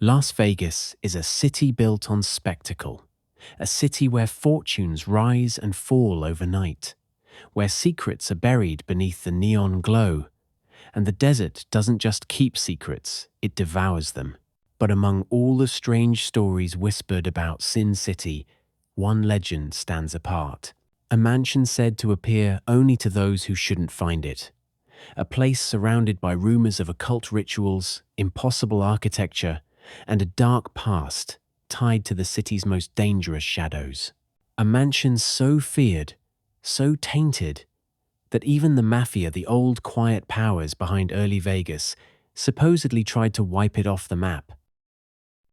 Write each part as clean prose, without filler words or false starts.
Las Vegas is a city built on spectacle, a city where fortunes rise and fall overnight, where secrets are buried beneath the neon glow, and the desert doesn't just keep secrets, it devours them. But among all the strange stories whispered about Sin City, one legend stands apart. A mansion said to appear only to those who shouldn't find it. A place surrounded by rumors of occult rituals, impossible architecture, and a dark past tied to the city's most dangerous shadows. A mansion so feared, so tainted, that even the mafia, the old quiet powers behind early Vegas, supposedly tried to wipe it off the map.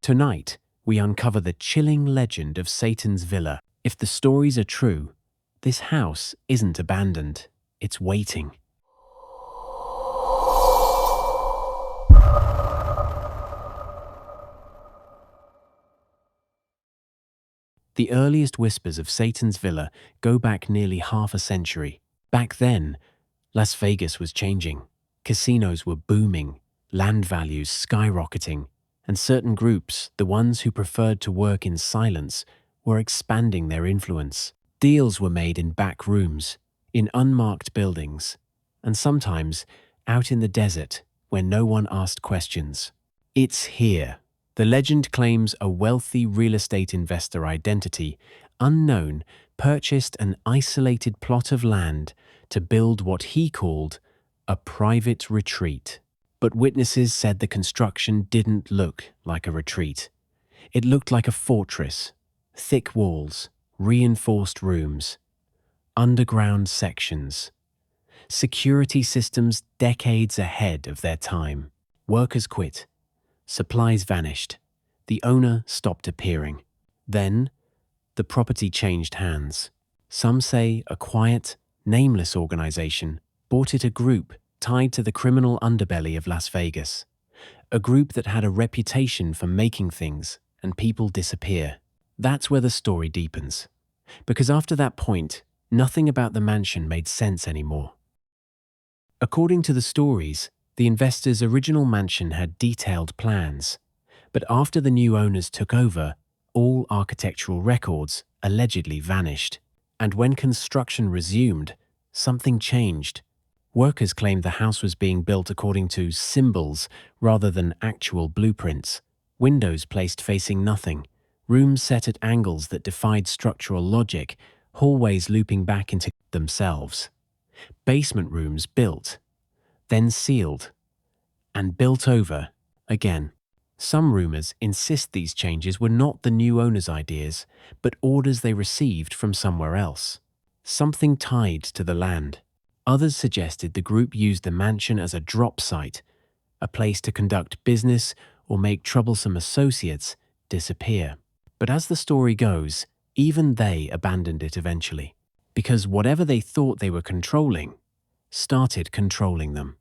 Tonight, we uncover the chilling legend of Satan's Villa. If the stories are true, this house isn't abandoned, it's waiting. The earliest whispers of Satan's Villa go back nearly half a century. Back then, Las Vegas was changing. Casinos were booming, land values skyrocketing, and certain groups, the ones who preferred to work in silence, were expanding their influence. Deals were made in back rooms, in unmarked buildings, and sometimes out in the desert where no one asked questions. It's here. The legend claims a wealthy real estate investor identity, unknown, purchased an isolated plot of land to build what he called a private retreat. But witnesses said the construction didn't look like a retreat. It looked like a fortress, thick walls, reinforced rooms, underground sections, security systems decades ahead of their time. Workers quit. Supplies vanished. The owner stopped appearing. Then, the property changed hands. Some say a quiet, nameless organization bought it, a group tied to the criminal underbelly of Las Vegas. A group that had a reputation for making things and people disappear. That's where the story deepens. Because after that point, nothing about the mansion made sense anymore. According to the stories, the investor's original mansion had detailed plans, but after the new owners took over, all architectural records allegedly vanished. And when construction resumed, something changed. Workers claimed the house was being built according to symbols rather than actual blueprints. Windows placed facing nothing, rooms set at angles that defied structural logic, hallways looping back into themselves. Basement rooms built, then sealed, and built over again. Some rumors insist these changes were not the new owner's ideas, but orders they received from somewhere else. Something tied to the land. Others suggested the group used the mansion as a drop site, a place to conduct business or make troublesome associates disappear. But as the story goes, even they abandoned it eventually, because whatever they thought they were controlling started controlling them.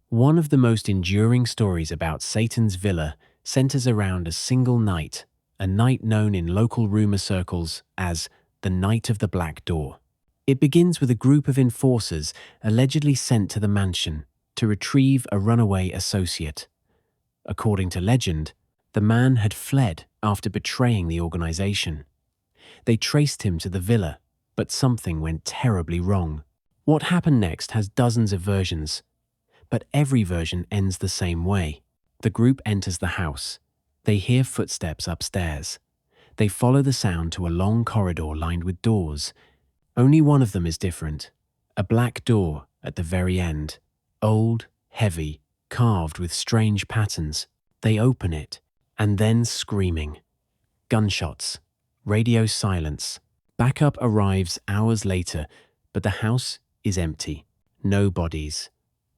One of the most enduring stories about Satan's Villa centers around a single night, a night known in local rumor circles as the Night of the Black Door. It begins with a group of enforcers allegedly sent to the mansion to retrieve a runaway associate. According to legend, the man had fled after betraying the organization. They traced him to the villa, but something went terribly wrong. What happened next has dozens of versions, but every version ends the same way. The group enters the house. They hear footsteps upstairs. They follow the sound to a long corridor lined with doors. Only one of them is different, a black door at the very end, old, heavy, carved with strange patterns. They open it, and then screaming. Gunshots, radio silence. Backup arrives hours later, but the house is empty. No bodies,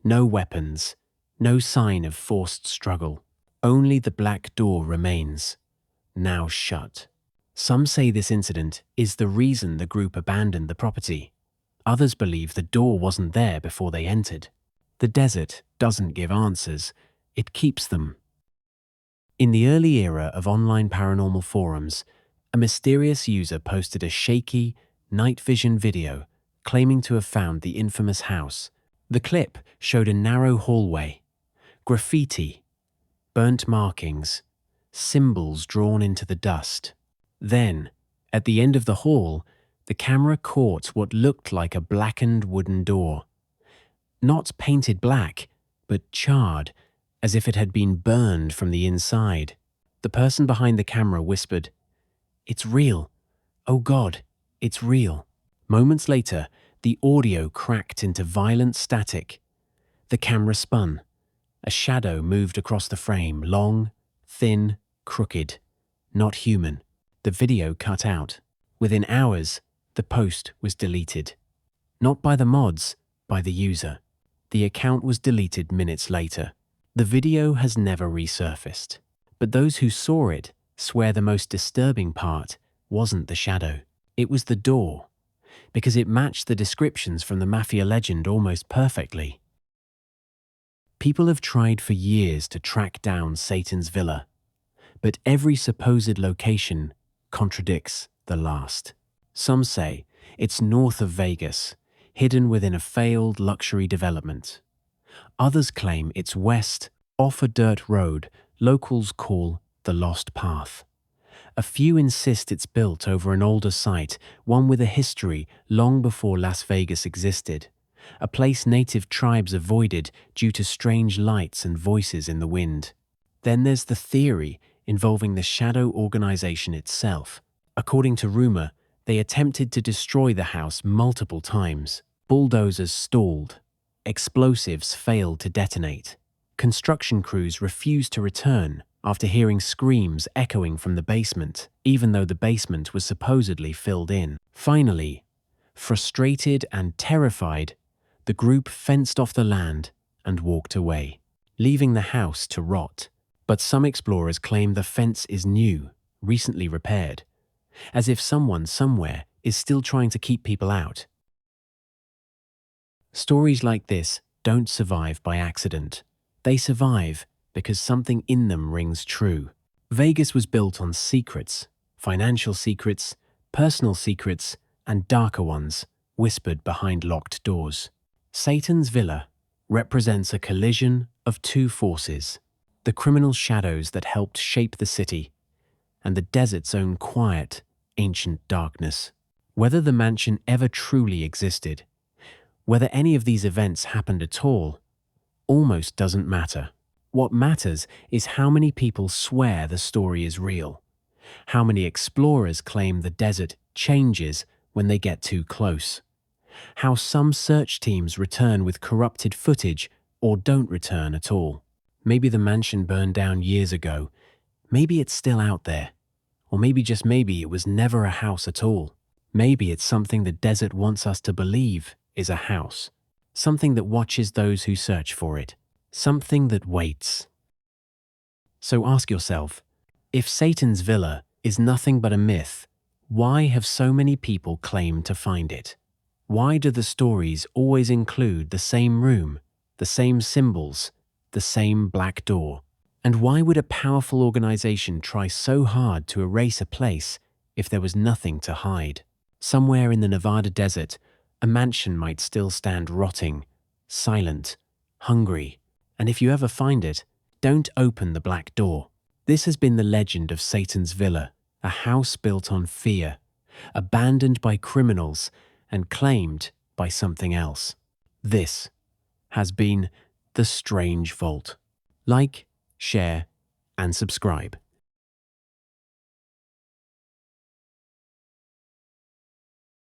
no weapons, no sign of forced struggle. Only the black door remains, now shut. Some say this incident is the reason the group abandoned the property. Others believe the door wasn't there before they entered. The desert doesn't give answers, it keeps them. In the early era of online paranormal forums, a mysterious user posted a shaky, night vision video claiming to have found the infamous house. The clip showed a narrow hallway, graffiti, burnt markings, symbols drawn into the dust. Then, at the end of the hall, the camera caught what looked like a blackened wooden door. Not painted black, but charred, as if it had been burned from the inside. The person behind the camera whispered, "It's real. Oh God, it's real." Moments later, the audio cracked into violent static. The camera spun. A shadow moved across the frame, long, thin, crooked, not human. The video cut out. Within hours, the post was deleted. Not by the mods, by the user. The account was deleted minutes later. The video has never resurfaced. But those who saw it swear the most disturbing part wasn't the shadow. It was the door, because it matched the descriptions from the Mafia legend almost perfectly. People have tried for years to track down Satan's villa, but every supposed location contradicts the last. Some say it's north of Vegas, hidden within a failed luxury development. Others claim it's west, off a dirt road locals call the Lost Path. A few insist it's built over an older site, one with a history long before Las Vegas existed, a place native tribes avoided due to strange lights and voices in the wind. Then there's the theory involving the shadow organization itself. According to rumor, they attempted to destroy the house multiple times. Bulldozers stalled. Explosives failed to detonate. Construction crews refused to return after hearing screams echoing from the basement, even though the basement was supposedly filled in. Finally, frustrated and terrified, the group fenced off the land and walked away, leaving the house to rot. But some explorers claim the fence is new, recently repaired, as if someone somewhere is still trying to keep people out. Stories like this don't survive by accident. They survive because something in them rings true. Vegas was built on secrets, financial secrets, personal secrets, and darker ones whispered behind locked doors. Satan's villa represents a collision of two forces: the criminal shadows that helped shape the city, and the desert's own quiet, ancient darkness. Whether the mansion ever truly existed, whether any of these events happened at all, almost doesn't matter. What matters is how many people swear the story is real, how many explorers claim the desert changes when they get too close, how some search teams return with corrupted footage or don't return at all. Maybe the mansion burned down years ago, maybe it's still out there, or maybe just maybe it was never a house at all. Maybe it's something the desert wants us to believe is a house, something that watches those who search for it, something that waits. So ask yourself, if Satan's villa is nothing but a myth, why have so many people claimed to find it? Why do the stories always include the same room, the same symbols, the same black door? And why would a powerful organization try so hard to erase a place if there was nothing to hide? Somewhere in the Nevada desert, a mansion might still stand rotting, silent, hungry. And if you ever find it, don't open the black door. This has been the legend of Satan's villa, a house built on fear, abandoned by criminals and claimed by something else. This has been The Strange Vault. Like, share, and subscribe.